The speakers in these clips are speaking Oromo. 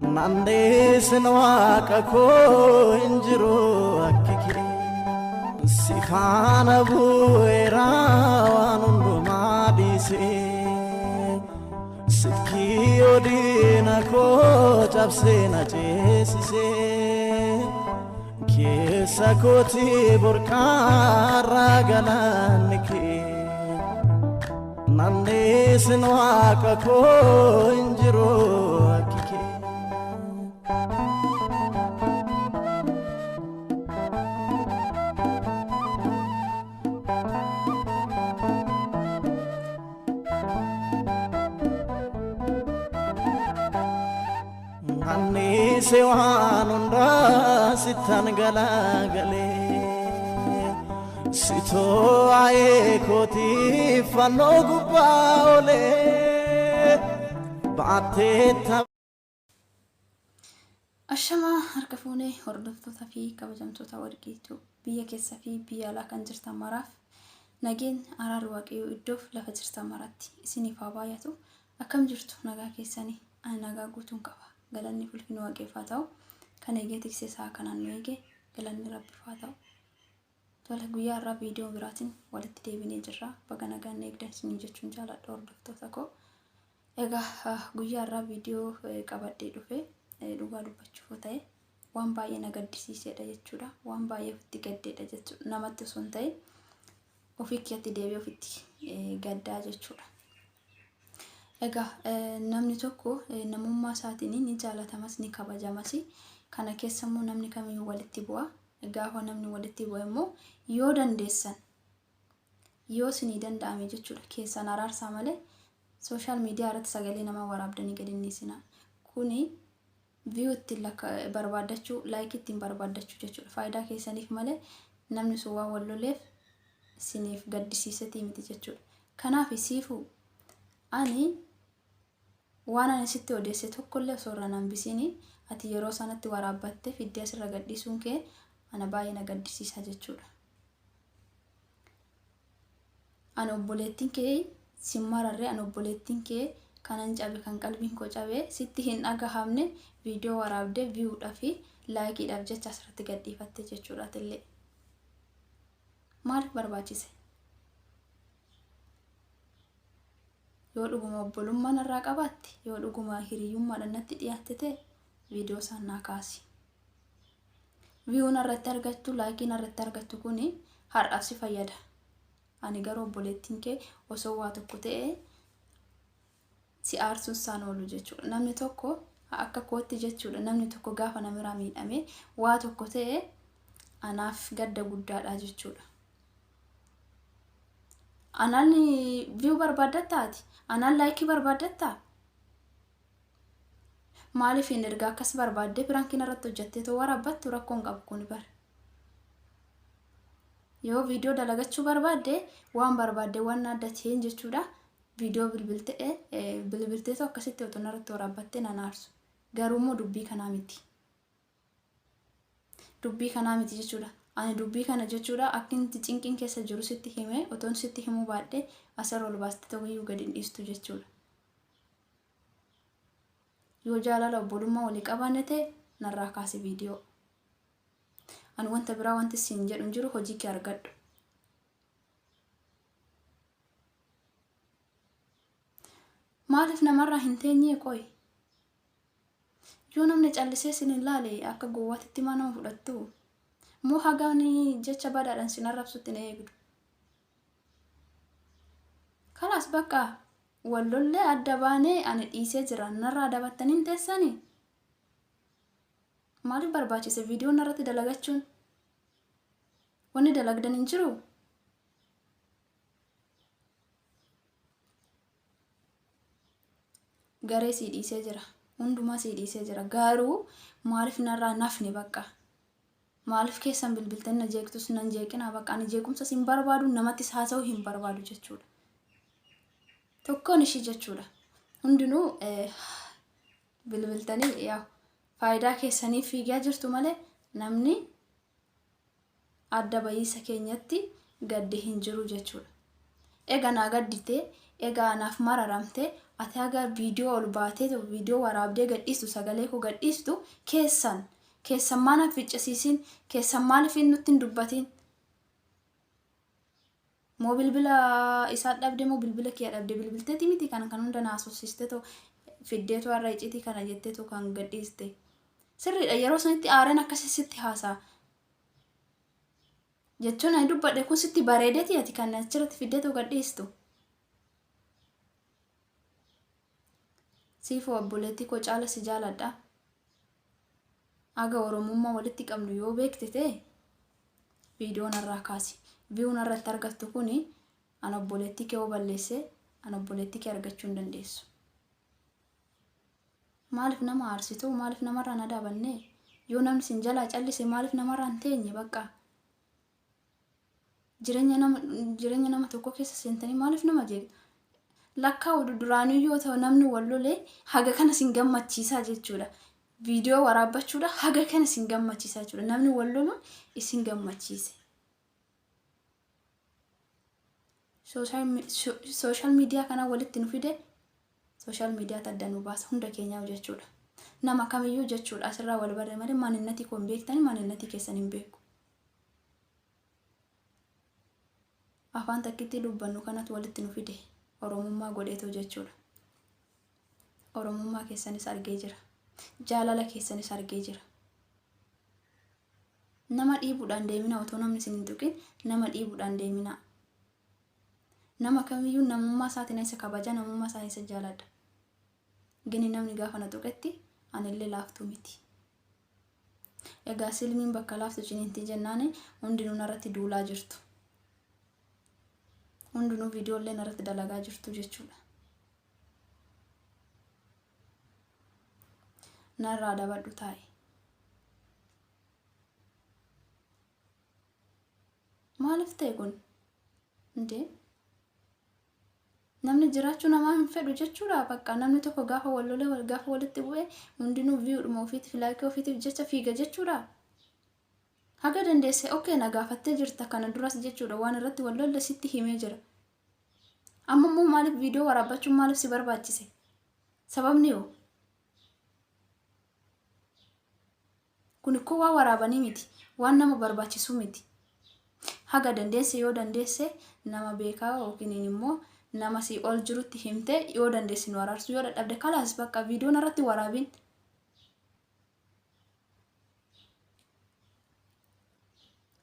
Nande sinwaka ko injiru akiki Sifana buera wanundu madisi Sitki odina ko chapsena jesise Kesa koti burkara galaniki Nande sinwaka ko injiru akiki Anni sewanunda sitan galagale Sito aye koti fano gubaole Baateta Ashama harka fuunee hordoftoota fi kabajamtoota warqiitu biyya keessa fi biyya alaa kan jirtan maraaf nageen araara waaqayyoo iddoof lafa jirtan maratti isiniif haa baay'atu akkam jirtu nagaa keessanii ani nagaa guutuun qaba galanni ulfina waaqeef haa ta'u kan eegee tiksee isaa kanaan nu eege galanni rabbiif haa ta'u tola guyyaa irraa viidiyoo biraatiin walitti deebinee jirra baga nagaan eegdan isinii jechuun jaaladha hordoftoota koo egaa guyyaa irraa viidiyoo qabadhee dhufe dhugaa dubbachuuf ta'e waan baay'ee na gaddisiisedha jechuudha waan baay'ee ofitti gaddeedha jechuudha namatti osoo hin ta'in ofii keetti deebi'ee ofitti gaddaa jechuudha egaa namni tokko namummaa isaatiin ni jaalatamas ni kabajamas kana keessa immoo namni kamiyyuu walitti bu'a gaafa namni walitti bu'a immoo yoo dandeessan yoo isinii danda'ame jechuudha keessan araarsaa malee sooshaal miidiyaa irratti sagalee nama waraabdanii gadi hin dhiisinaa kuni view ittiin barbaadachuu like ittiin barbaadachuu jechuudha faayidaa keessaniif malee namni sun waan wal loleef isiniif gaddisiisetii miti jechuudha kanaaf isiifuu ani waan ani sitti odeesse tokkollee osoo irra hambisiini ati yeroo sanatti waraabbatte fiddee asirra gaddisuun kee ana baay'ee na gaddisiisa jechuudha ani obboleettiin kee simmararree ani obboleettiin kee kanan cabe kan qalbiin koo cabe sitti hin dhagahamne viidiyoo waraabdee viewdhaa fi laayikiidhaaf jecha asirratti gadhiifatte jechuudha tillee maaliif barbaachise yoo dhuguma obbolummaan irraa qabaatte yoo dhuguma hiriyyummaadhaan natti dhiyaatte ta'e viidiyoo isaan naa kaasi viewun irratti argattu laayikiin irratti argattu kuni har'aaf si fayyada ani garuu obboleettiin kee osoo waa tokko ta'e si aarsuun isaan oolu jechuudha namni tokko akka kootti jechuudha namni tokko gaafa namirraa miidhame waa tokko ta'e anaaf gadda guddaadha jechuudha anaan view barbaaddattaati anaan laayikii barbaaddattaa maaliif hin ergaa akkas barbaaddee piraankiin irratti hojjattee too waraabbattu rakkoon qabu kun bar yoo viidiyoo dalagachuu barbaadde waan barbaadde waan addateen jechuudha viidiyoo bilbiltee too akkasitti otoo narratti waraabbattee nan aarsu garuu immoo dubbii kanaa miti jechuudha ani dubbii kana jechuudha akkinti cinqiin keessa jiru sitti hime otoon sitti himuu baadhee asirra ol baastee ta'uyyuu gadi hin dhiistu jechuudha yoo jaalala obbolummaa walii qabaanne ta'e narraa kaasi viidiyoo ani wanta biraa wanti siin jedhu jiru hojii kee argadhu maaliif namarraa hin teenyee qoy yoo namni callisee sin hin laale akka gowwaatitti mana fudhattu moo hagaani jecha badaadhaan sin arrabsutti na eegdu kalaas bakka wallollee adda baanee ani dhiisee jira narraa dabattanii hin teessanii maaliif barbaachise viidiyoon irratti dalagachuun wanni dalagdan hin jiru garee sii dhiisee jira hundumaa sii dhiisee jira garuu maaliif narraa nafni bakka maaliif keessan bilbiltan na jeeqtus nan jeeqina bakka ani jeequmsa sin barbaadu namattis haasa'u hin barbaadu jechuudha tokkoon ishii jechuudha hundinuu bilbiltanii yaa faayidaa keessaniif fiigaa jirtu malee namni adda bayiisa keenyatti gadde hin jiru jechuudha egaa naa gaddite egaa naaf mararamte ati haga viidiyoo ol baatee viidiyoo waraabdee gadhiistu sagalee koo gadhiistu keessan maana ficcisiisin keessan maaliif nutti hin dubbatiin moo bilbila isaa dhabde moo bilbila kee dhabde bilbilteeti miti kan hunda naasofsiiste too fiddeetu har'a icitii kana jetteetu kan gadhiiste sirriidha yeroo sanitti aareen akkasitti haasaa jechuun ani dubbadhe kun sitti bareedeeti ati kan achirratti fiddeetu gadhiistu siifoo obboleettii koo caala si jaaladha aga oromummaa walitti qabnu yoo beekte ta'e viidiyoon irraa kaasi viiwun irratti argattu kuni an obboleettii kee balleesse an obboleettii kee argachuu hin dandeessu maaliif nama aarsitu maaliif namarraa na dhaabanne yoo namni sin jalaa callise maaliif namarraa hin teenye bakka jireenya nama tokko keessa seentanii maaliif nama jeeqxu lakkaa duraanii yoo ta'u namni wal lolee haga kana sin gammachiisaa jechuudha viidiyoo waraabbachuudha haga kana sin gammachiisaa jechuudha namni wal lolu isin gammachiise social media kana walitti nu fide social media tadda nu baasa hunda keenyaaf jechuudha nama kamiyyuu jechuudha asirraa wal barre malee maaninnati koo hin beektani maaninnati keessan hin beeku afaan takkitti dubbannu kanatu walitti nu fide oromummaa godheetoo jechuudha oromummaa keessanis argee jira jaalala keessanis argee jira nama dhiibuudhaan deemina otoo namni isin hin tuqin nama dhiibuudhaan deemina nama kamiyyuu namummaa isaatiin isa kabaja namummaa isaa isa jaaladha gini namni gaafa na tuqetti anillee laaftuu miti egaa silmiin bakka laaftu ciniinti jennaani hundinuu narratti duulaa jirtu hundinuu viidiyoolee narratti dalagaa jirtu jechuudha narraa dabadhu taa'e maaliif ta'e kun inde namni jiraachuu namaa hin fedhu jechuudha bakka namni tokko gaafa wal lolee gaafa walitti bu'e hundinuu viiyuudhuma ofiitiif laayikii ofiitiif jecha fiiga jechuudha haga dandeesse okay na gaafattee jirta kana duras jechuudha waan irratti wal lolle sitti himee jira amma immoo maaliif viidiyoo waraabbachuun maaliif si barbaachise sababni yoo kun ikkoo waa waraabanii miti waan nama barbaachisu miti haga dandeesse yoo dandeesse nama beekaa yookiin immoo nama si ol jirutti himte yoo dandeesse nu araarsu yoo dadhabde kalaas bakka viidiyoon irratti waraabin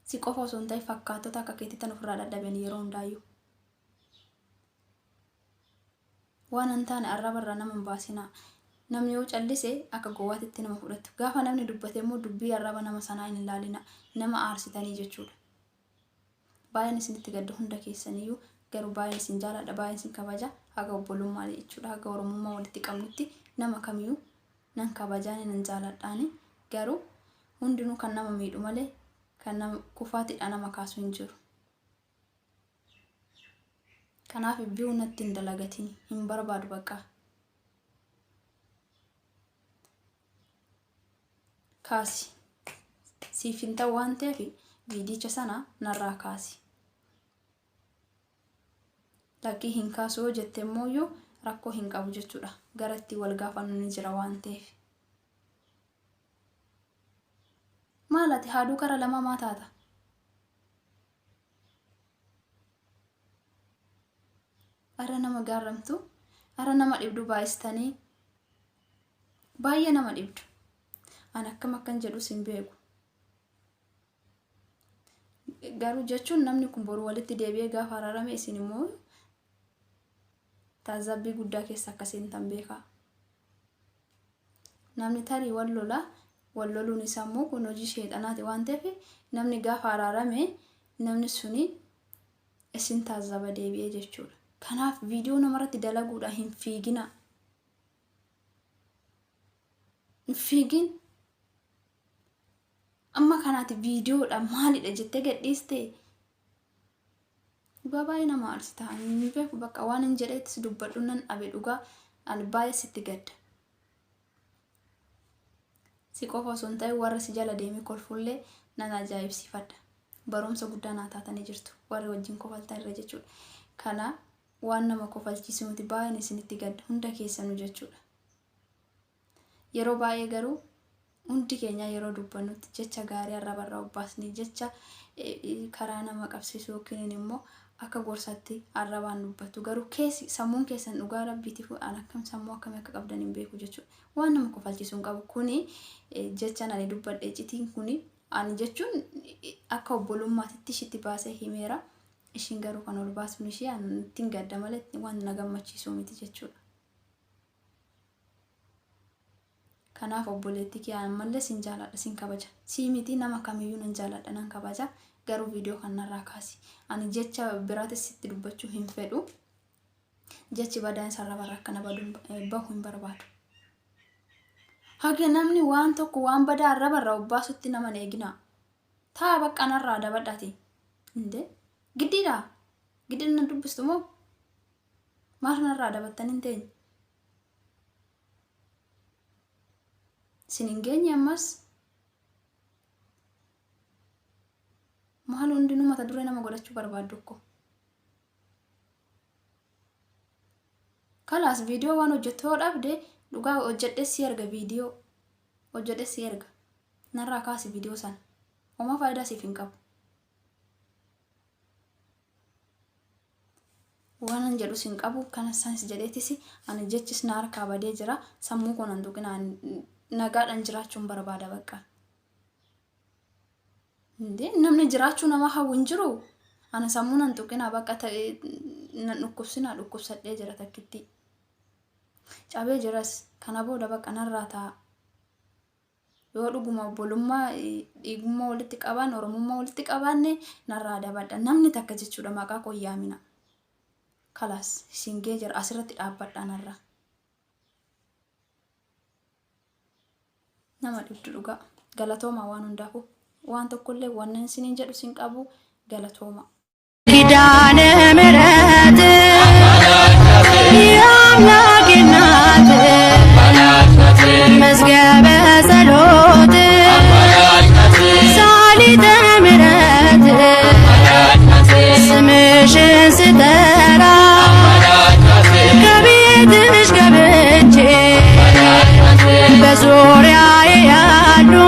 si qofa osoo hin ta'e fakkaatota akka keetti tan ofirraa dadhaben yeroo hundaayyuu waan hin taane arrabarraa nama hin baasinaa namni yoo callise akka gowwaatitti nama fudhatu gaafa namni dubbate immoo dubbii arraba nama sanaa hin ilaalina nama aarsitanii jechuudha baay'een isinitti gadda hunda keessaniyyuu garuu baay'een isin jaaladha baay'een isin kabaja haga obbolummaa jechuudha haga oromummaa walitti qabnutti nama kamiyyuu nan kabajaan nan jaaladhaani garuu hundinuu kan nama miidhu malee kan nama kufaatiidha nama kaasu hin jiru kanaaf biyyuu natti hin dalagatin hin barbaadu bakka kaasi siif hin ta'u waan ta'eef viidicha sana narraa kaasi lakkii hin kaasuu jette immoo rakkoo hin qabu jechuudha garatti wal gaafannu ni jira waan ta'eef maalati haaduu kara lama maataata ara nama gaarramtu ara nama dhibdu baay'istanii baay'ee nama dhibdu an akkam akkan jedhu sin beeku garuu jechuun namni kun boru walitti deebi'ee gaafa araarame isin immoo taazabbii guddaa keessa akkasiin tan beekaa namni tarii wal loluun isaa immoo kun hojii sheexanaati waan ta'eef namni gaafa araarame namni suni isin taazaba deebi'ee jechuudha kanaaf viidiyoo namarratti dalaguudha hin fiigina hin fiigin amma kanaati viidiyoodha maalidha jettee gadhiiste dhugaa baay'ee nama aarsitaa hin beeku bakka waan hin jedheettis dubbadhu nan dhabe dhugaa ani baay'ee sitti gadda si qofa osoo hin ta'e warra si jala deemee kolfullee nan ajaa'ibsiifadha barumsa guddaa naa taatanii jirtu warri wajjin kofaltan irra jechuudha kana waan nama kofalchiisu miti baay'een isinitti gadda hunda keessanuu jechuudha. Yeroo baay'ee garuu hundi keenya yeroo dubbannutti jecha gaarii arrabarraa obbaasni jecha karaa nama qabsiisuu yookiin immoo akka gorsaatti arrabaan dubbatu garuu keessi sammuun keessan dhugaa rabbiitiif akkam sammuu akkamii akka qabdan hin beeku jechuudha. Waan nama kofalchiisuu hin qabu kuni jechaan ani dubbadhe citiin kuni ani jechuun akka obbolummaatitti ishitti baasee himeera. Ishiin garuu kan ol baasuun ishee ani ittiin gadda malee waan na gammachiisu miti jechuudha. Kanaaf obboleetti kee ammallee sin jaaladha sin kabaja. Si miti nama kamiyyuu nan jaaladha nan kabaja. Garuu viidiyoo kanarraa kaasi. Ani jecha biraatis sitti dubbachuu hin fedhu. Jechi badaan sararabarraa akkana bahu hin barbaadu. Hage namni waan tokko waan badaa arrabarraa obbaasutti nama eegina. Taa bakka narraa dabadhaati. Inde giddiidha. Giddiin nan dubbistu moo? Maal narraa dabattan hin teenye? Sin geenye ammas maal hundinuu mata duree nama godhachuu barbaaddu ko. Kalaas viidiyoo waan hojjettoo dhabde dhugaa hojjedhe si erga viidiyoo hojjedhe si erga narraa kaasi viidiyoo sana oma faayidaa siif hin qabu. Waan an jedhu sin qabu kana saansi jedheetis ani jechis na harkaa badee jira sammuu kun an tuqinaan nagaadhaan jiraachuun barbaada bakka. Inde namni jiraachuu nama hawwin jiru ana sammuun an tuqinaa bakka nan dhukkubsadhee jira takkitti. Cabee jiras kana booda bakka narraa ta'a. Yoo dhuguma obbolummaa dhiigummaa walitti qaban oromummaa walitti qabanne narraa dabadha. Namni takka jechuudha maqaa koo yaamina. Kalaas singee jira asirratti dhaabbadha narraa. Nama dhibdu dhugaa galatooma waan hundaafuu waan tokkollee waan siniin jedhu sin qabu galatooma. Kidaane meret yaamna ginnaat mezgebe salot salite meret smishin sitera kabitish kabinche bezuria yalu